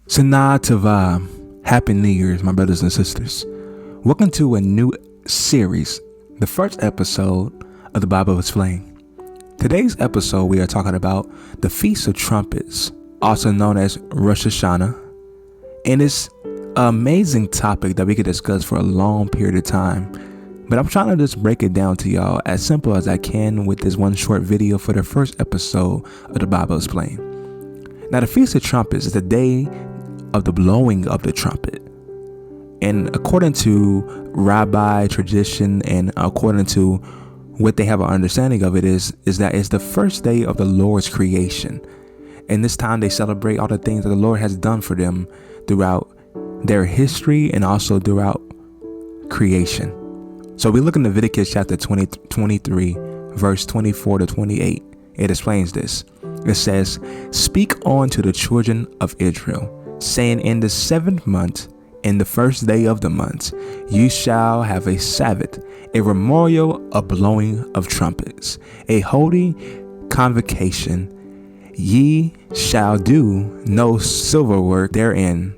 Sana Tava. Happy New Year's, my brothers and sisters. Welcome to a new series, the first episode of the Bible Explained. Today's episode, we are talking about the Feast of Trumpets, also known as Rosh Hashanah. And it's an amazing topic that we could discuss for a long period of time. But I'm trying to just break it down to y'all as simple as I can with this one short video for the first episode of the Bible Explained. Now, the Feast of Trumpets is the day of the blowing of the trumpet. And according to rabbi tradition and according to what they have an understanding of it is that it's the first day of the Lord's creation. And this time they celebrate all the things that the Lord has done for them throughout their history and also throughout creation. So we look in Leviticus chapter 23, verse 24 to 28. It explains this. It says, "Speak on to the children of Israel, saying, in the 7th month, in the first day of the month, you shall have a Sabbath, a memorial of blowing of trumpets, a holy convocation. Ye shall do no silver work therein,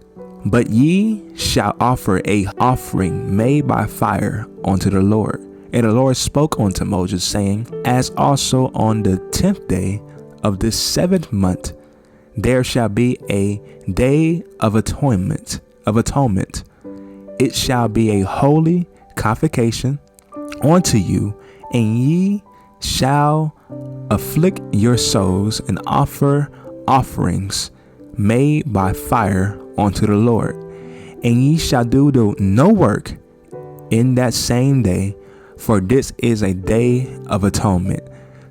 but ye shall offer a offering made by fire unto the Lord. And the Lord spoke unto Moses, saying, as also on the 10th day of this 7th month, there shall be a day of atonement. It shall be a holy convocation unto you, and ye shall afflict your souls and offer offerings made by fire unto the Lord. And ye shall do no work in that same day, for this is a day of atonement,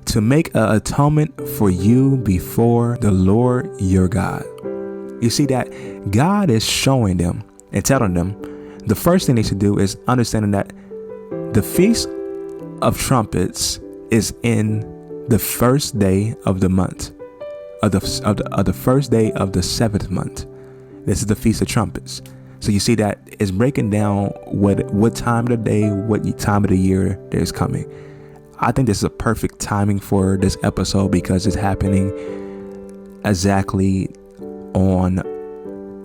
to make an atonement for you before the Lord your God." You see that God is showing them and telling them the first thing they should do is understanding that the Feast of Trumpets is in the first day of the month, of the first day of the 7th month. This is the Feast of Trumpets. So you see that it's breaking down what time of the day, what time of the year that is coming. I think this is a perfect timing for this episode because it's happening exactly on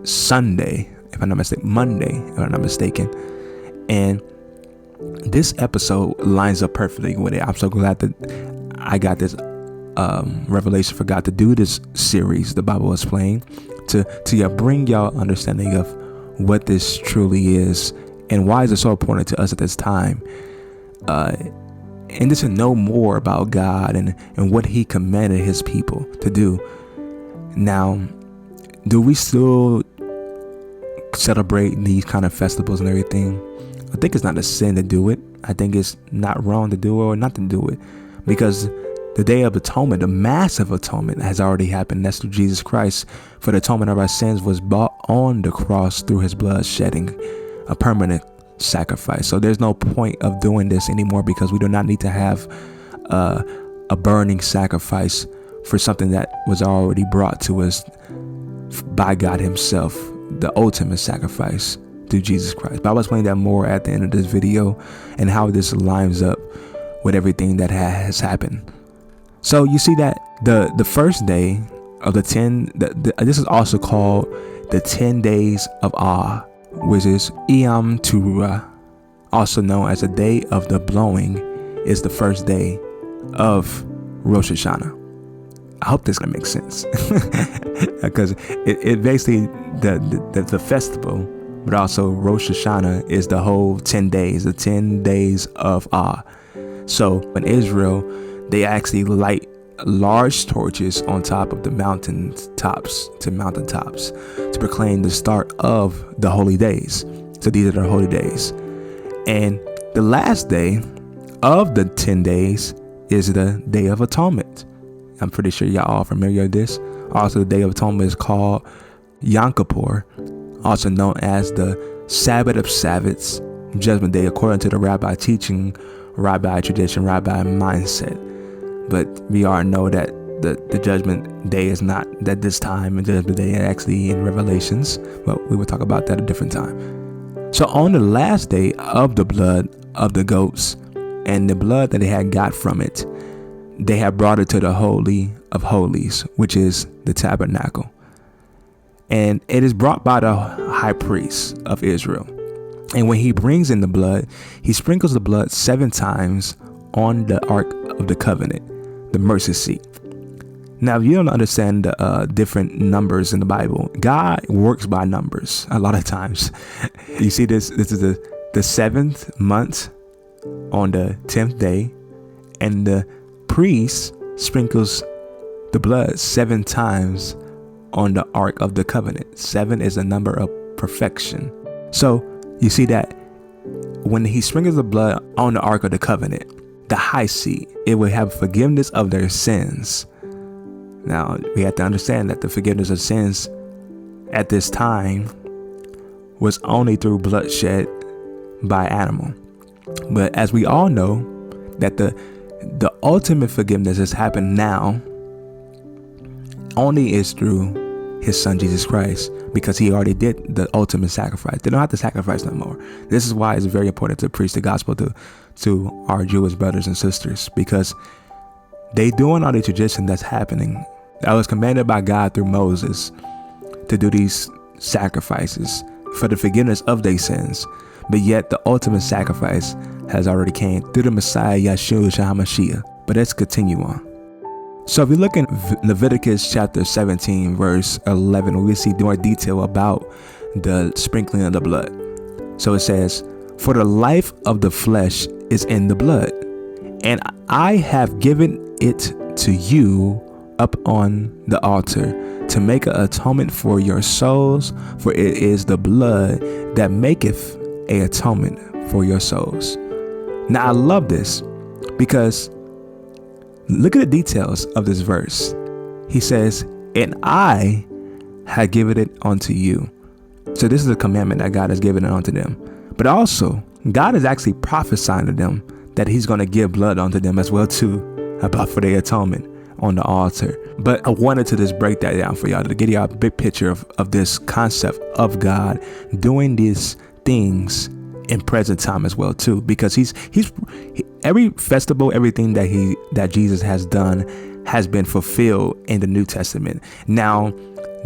Sunday, if I'm not mistaken, Monday, if I'm not mistaken. And this episode lines up perfectly with it. I'm so glad that I got this revelation for God to do this series, the Bible Explained, to bring y'all understanding of what this truly is and why is it so important to us at this time. And just to know more about God and what he commanded his people to do. Now, do we still celebrate these kind of festivals and everything? I think it's not a sin to do it. I think it's not wrong to do it or not to do it, because the Day of Atonement, the massive atonement, has already happened. That's through Jesus Christ. For the atonement of our sins was bought on the cross through his blood shedding, a permanent sacrifice. So there's no point of doing this anymore, because we do not need to have a burning sacrifice for something that was already brought to us by God himself, the ultimate sacrifice through Jesus Christ. But I'll explain that more at the end of this video and how this lines up with everything that has happened. So you see that the first day of the 10, this is also called the 10 days of awe, which is Yom Teruah, also known as the day of the blowing, is the first day of Rosh Hashanah. I hope this gonna make sense, because it basically the festival, but also Rosh Hashanah is the whole 10 days, the 10 days of awe. So in Israel, they actually light large torches on top of the mountaintops to proclaim the start of the holy days. So these are the holy days. And the last day of the 10 days is the Day of Atonement. I'm pretty sure y'all all familiar with this. Also, the Day of Atonement is called Yom Kippur, also known as the Sabbath of Sabbaths, Judgment Day, according to the rabbi teaching, rabbi tradition, rabbi mindset. But we all know that the Judgment Day is not at this time, and Judgment Day is actually in Revelations, but we will talk about that a different time. So on the last day of the blood of the goats and the blood that they had got from it, they had brought it to the Holy of Holies, which is the tabernacle. And it is brought by the high priest of Israel. And when he brings in the blood, he sprinkles the blood 7 times on the Ark of the Covenant, the mercy seat. Now, if you don't understand the different numbers in the Bible, God works by numbers a lot of times. You see this is the 7th month on the 10th day, and the priest sprinkles the blood 7 times on the Ark of the Covenant. 7 is a number of perfection. So you see that when he sprinkles the blood on the Ark of the Covenant, the high seat, it will have forgiveness of their sins. Now, we have to understand that the forgiveness of sins at this time was only through bloodshed by animal. But as we all know, that the ultimate forgiveness has happened now only is through his son Jesus Christ, because he already did the ultimate sacrifice. They don't have to sacrifice no more. This is why it's very important to preach the gospel to our Jewish brothers and sisters, because they doing all the tradition that's happening, that was commanded by God through Moses to do these sacrifices for the forgiveness of their sins. But yet the ultimate sacrifice has already came through the Messiah, Yeshua HaMashiach. But let's continue on. So if you look in Leviticus chapter 17, verse 11, we see more detail about the sprinkling of the blood. So it says, "For the life of the flesh is in the blood, and I have given it to you up on the altar to make an atonement for your souls, for it is the blood that maketh a atonement for your souls." Now I love this, because look at the details of this verse. He says, "And I have given it unto you." So this is a commandment that God has given it unto them. But also, God is actually prophesying to them that he's going to give blood unto them as well too, about for their atonement on the altar. But I wanted to just break that down for y'all, to get y'all a big picture of this concept of God doing these things in present time as well too, because he's every festival, everything that Jesus has done has been fulfilled in the New Testament. Now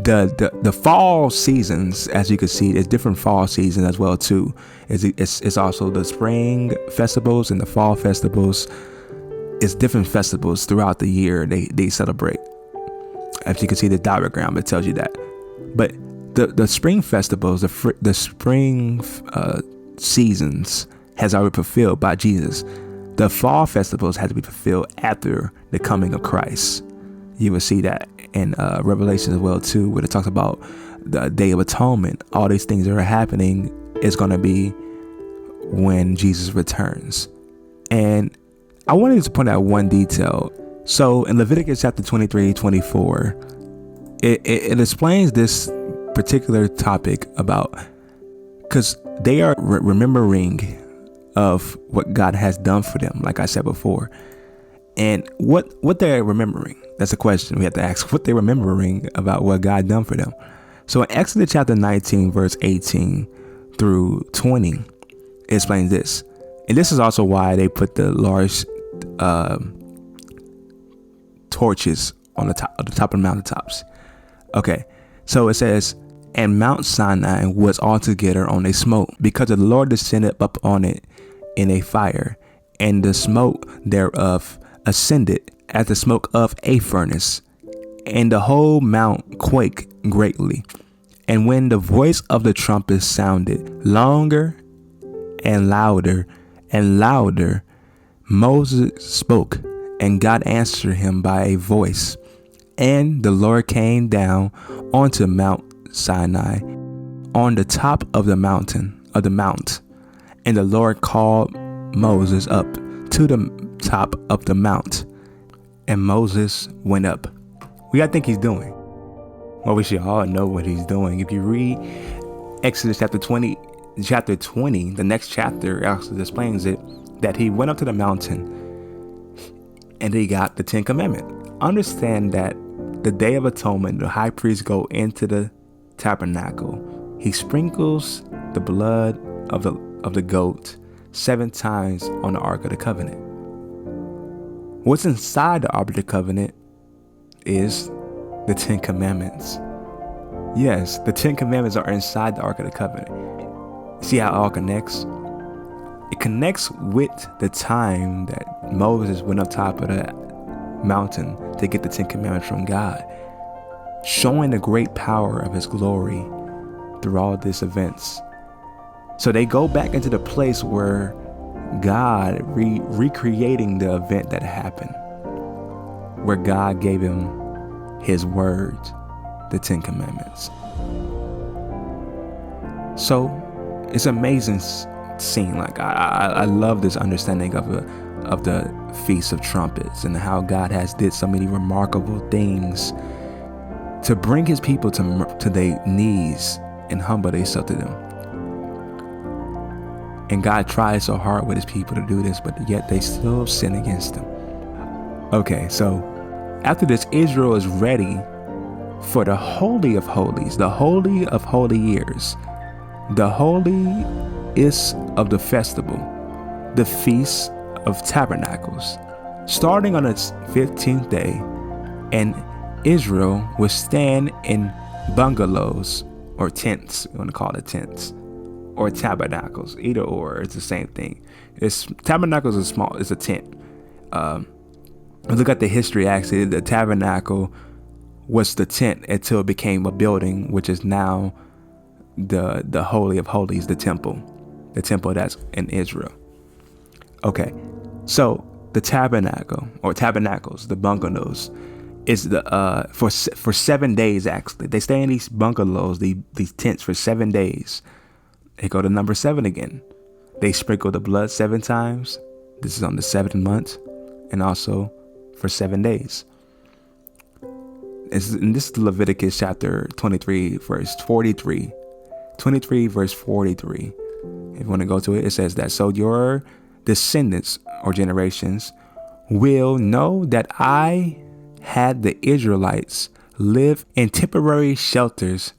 the fall seasons, as you can see, there's different fall seasons as well too. It's also the spring festivals and the fall festivals. It's different festivals throughout the year they celebrate. As you can see the diagram, it tells you that. But the spring festivals, the spring seasons has already fulfilled by Jesus. The fall festivals had to be fulfilled after the coming of Christ. You will see that in Revelation as well too, where it talks about the Day of Atonement. All these things that are happening is going to be when Jesus returns. And I wanted to point out one detail. So in Leviticus chapter 23-24, it explains this particular topic about, because they are remembering of what God has done for them, like I said before. And what they're remembering, that's a question we have to ask, what they're remembering about what God done for them. So in Exodus chapter 19, verse 18 through 20, it explains this. And this is also why they put the large torches on the top of the mountaintops. Okay, so it says, "And Mount Sinai was altogether on a smoke, because the Lord descended up on it in a fire, and the smoke thereof ascended as the smoke of a furnace, and the whole mount quaked greatly. And when the voice of the trumpet sounded longer and louder and louder, Moses spoke, and God answered him by a voice. And the Lord came down onto Mount Sinai, on the top of the mount. And the Lord called Moses up to the top of the mount, and Moses went up." What do you think he's doing? Well, we should all know what he's doing. If you read Exodus chapter 20, the next chapter actually explains it, that he went up to the mountain and he got the 10 Commandments. Understand that the Day of Atonement, the high priest go into the tabernacle. He sprinkles the blood of the goat 7 times on the Ark of the Covenant. What's inside the Ark of the Covenant is the 10 Commandments. Yes, the Ten Commandments are inside the Ark of the Covenant. See how it all connects? It connects with the time that Moses went up top of the mountain to get the Ten Commandments from God, showing the great power of his glory through all these events. So they go back into the place where God recreating the event that happened, where God gave him his words, the Ten Commandments. So it's amazing scene. Like I love this understanding of the Feast of Trumpets and how God has did so many remarkable things to bring his people to their knees and humble themselves to them. And God tries so hard with his people to do this, but yet they still sin against him. Okay, so after this, Israel is ready for the Holy of Holies, the Holy of Holy Years, the holiest of the festival, the Feast of Tabernacles, starting on its 15th day, and Israel will stand in bungalows or tents. You want to call it tents or tabernacles, either or. It's the same thing. Tabernacles is small. It's a tent. Look at the history. Actually, the tabernacle was the tent until it became a building, which is now the Holy of Holies, the temple that's in Israel. Okay, so the tabernacle or tabernacles, the bungalows, is the for 7 days. Actually, they stay in these bungalows, these tents for 7 days. They go to number 7 again. They sprinkle the blood 7 times. This is on the 7th month, and also for 7 days. And this is Leviticus chapter 23, verse 43. 23, verse 43. If you want to go to it, it says that, so your descendants or generations will know that I had the Israelites live in temporary shelters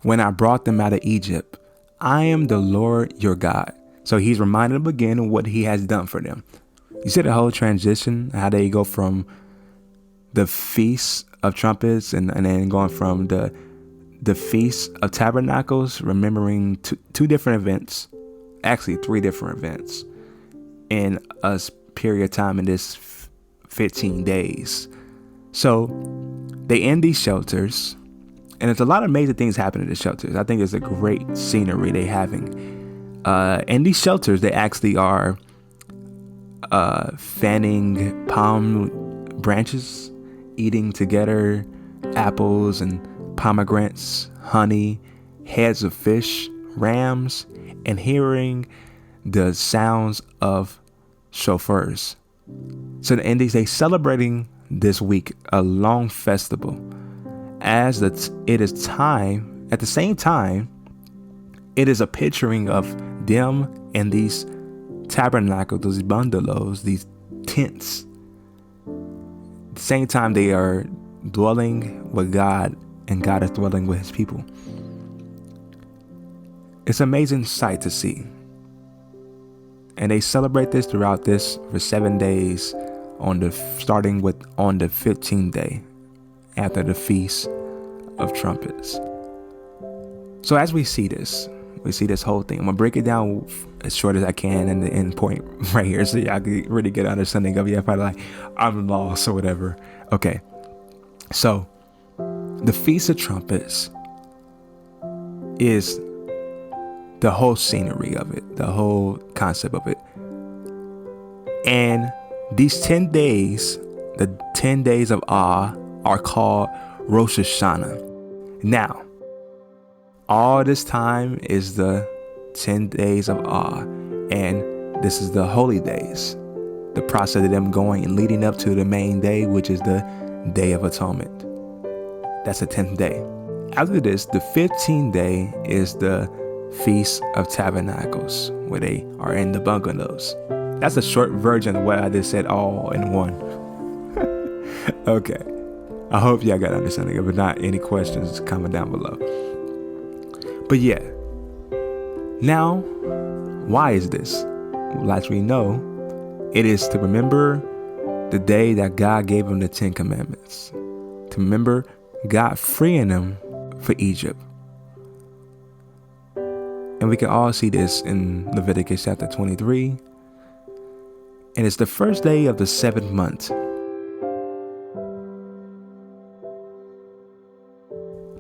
when I brought them out of Egypt. I am the Lord your God. So he's reminding them again of what he has done for them. You see the whole transition, how they go from the Feast of Trumpets and then going from the Feast of Tabernacles, remembering two different events, actually 3 different events in a period of time in this 15 days. So they end these shelters, and there's a lot of amazing things happening in the shelters. I think it's a great scenery they're having. In these shelters, they actually are fanning palm branches, eating together apples and pomegranates, honey, heads of fish, rams, and hearing the sounds of shofars. So the Indies, they celebrating this week a long festival, as it is time. At the same time, it is a picturing of them in these tabernacles, these bungalows, these tents. At the same time, they are dwelling with God, and God is dwelling with his people. It's an amazing sight to see. And they celebrate this throughout this for 7 days, starting on the 15th day after the Feast of Trumpets. So as we see this whole thing, I'm gonna break it down as short as I can in the end point right here, so y'all can really get an understanding of it. You're probably like, I'm lost or whatever. Okay, so the Feast of Trumpets is the whole scenery of it, the whole concept of it. And these 10 days, the 10 days of awe, are called Rosh Hashanah. Now, all this time is the 10 days of awe, and this is the holy days, the process of them going and leading up to the main day, which is the Day of Atonement. That's the 10th day. After this, the 15th day is the Feast of Tabernacles, where they are in the bungalows. That's a short version of what I just said all in one. Okay. I hope y'all got understanding of it. If not, any questions, comment down below. But yeah. Now, why is this? Well, as we know, it is to remember the day that God gave them the 10 Commandments. To remember God freeing them for Egypt. And we can all see this in Leviticus chapter 23. And it's the first day of the 7th month.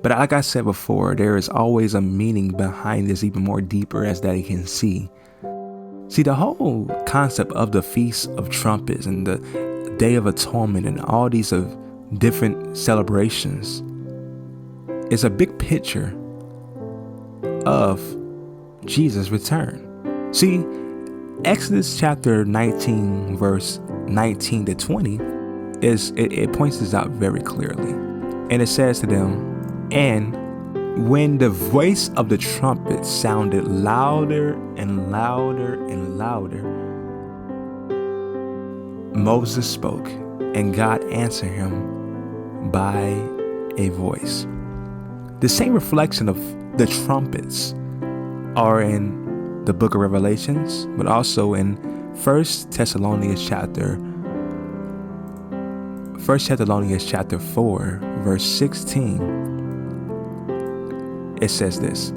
But like I said before, there is always a meaning behind this, even more deeper as that you can see. See, the whole concept of the Feast of Trumpets and the Day of Atonement and all these of different celebrations is a big picture of Jesus' return. See, Exodus chapter 19, verse 19 to 20, it points this out very clearly. And it says to them, "And when the voice of the trumpet sounded louder and louder and louder, Moses spoke, and God answered him by a voice." The same reflection of the trumpets are in the book of Revelations, but also in 1 Thessalonians chapter 4, verse 16. It says this,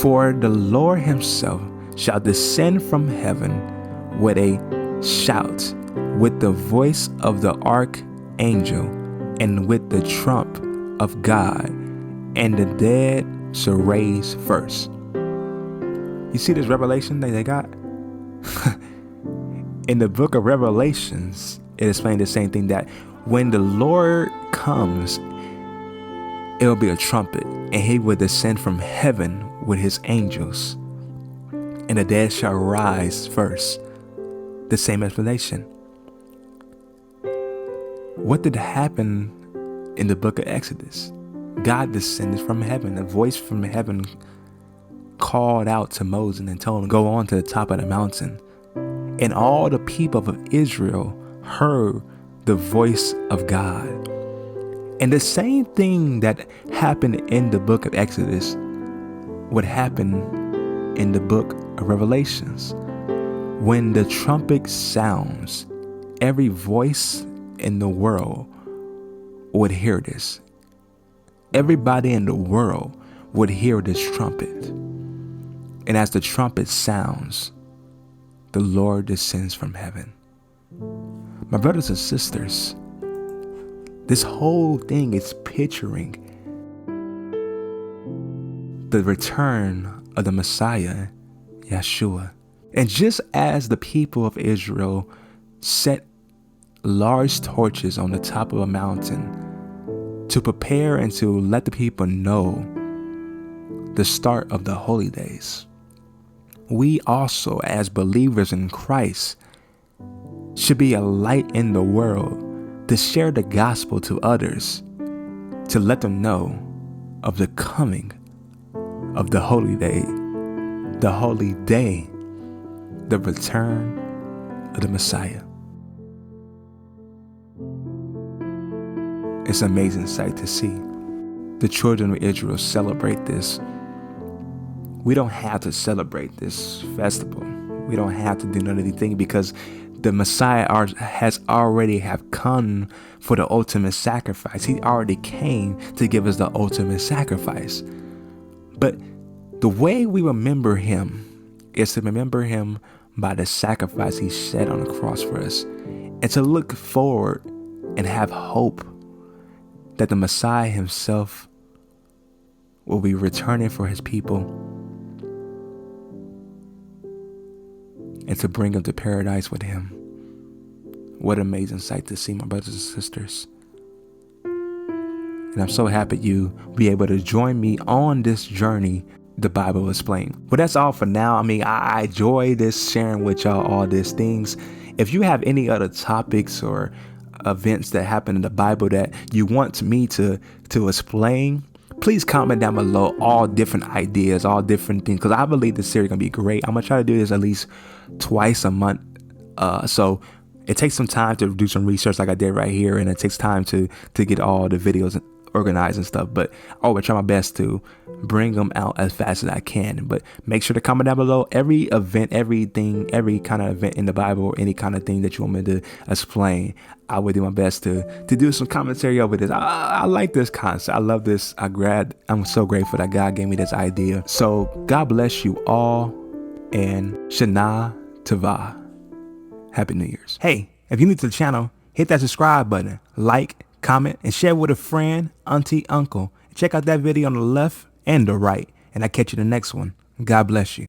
"For the Lord himself shall descend from heaven with a shout, with the voice of the archangel, and with the trump of God, and the dead shall raise first." You see this revelation that they got? In the book of Revelations, it explains the same thing, that when the Lord comes, it will be a trumpet, and he will descend from heaven with his angels, and the dead shall rise first. The same explanation. What did happen in the book of Exodus? God descended from heaven. A voice from heaven called out to Moses and told him, "Go on to the top of the mountain." And all the people of Israel heard the voice of God. And the same thing that happened in the book of Exodus would happen in the book of Revelations. When the trumpet sounds, every voice in the world would hear this. Everybody in the world would hear this trumpet. And as the trumpet sounds, the Lord descends from heaven. My brothers and sisters, this whole thing is picturing the return of the Messiah, Yeshua. And just as the people of Israel set large torches on the top of a mountain to prepare and to let the people know the start of the holy days, we also, as believers in Christ, should be a light in the world to share the gospel to others, to let them know of the coming of the holy day, the return of the Messiah. It's an amazing sight to see. The children of Israel celebrate this. We don't have to celebrate this festival. We don't have to do none of these things because the Messiah has already have come for the ultimate sacrifice. He already came to give us the ultimate sacrifice. But the way we remember him is to remember him by the sacrifice he shed on the cross for us, and to look forward and have hope that the Messiah himself will be returning for his people and to bring them to paradise with him. What an amazing sight to see, my brothers and sisters. And I'm so happy you be able to join me on this journey the Bible explained. But that's all for now. I mean, I enjoy this, sharing with y'all all these things. If you have any other topics or events that happen in the Bible that you want me to explain, please comment down below all different ideas, all different things, because I believe this series is going to be great. I'm going to try to do this at least twice a month. So it takes some time to do some research like I did right here, and it takes time to get all the videos organized and stuff, but I always try my best to bring them out as fast as I can. But make sure to comment down below every event, everything, every kind of event in the Bible or any kind of thing that you want me to explain. I would do my best to do some commentary over this. I like this concept. I love this. I'm so grateful that God gave me this idea. So God bless you all, and Shana Tova. Happy New Year's. Hey, if you're new to the channel, hit that subscribe button, like, comment, and share with a friend, auntie, uncle. Check out that video on the left and the right, and I'll catch you in the next one. God bless you.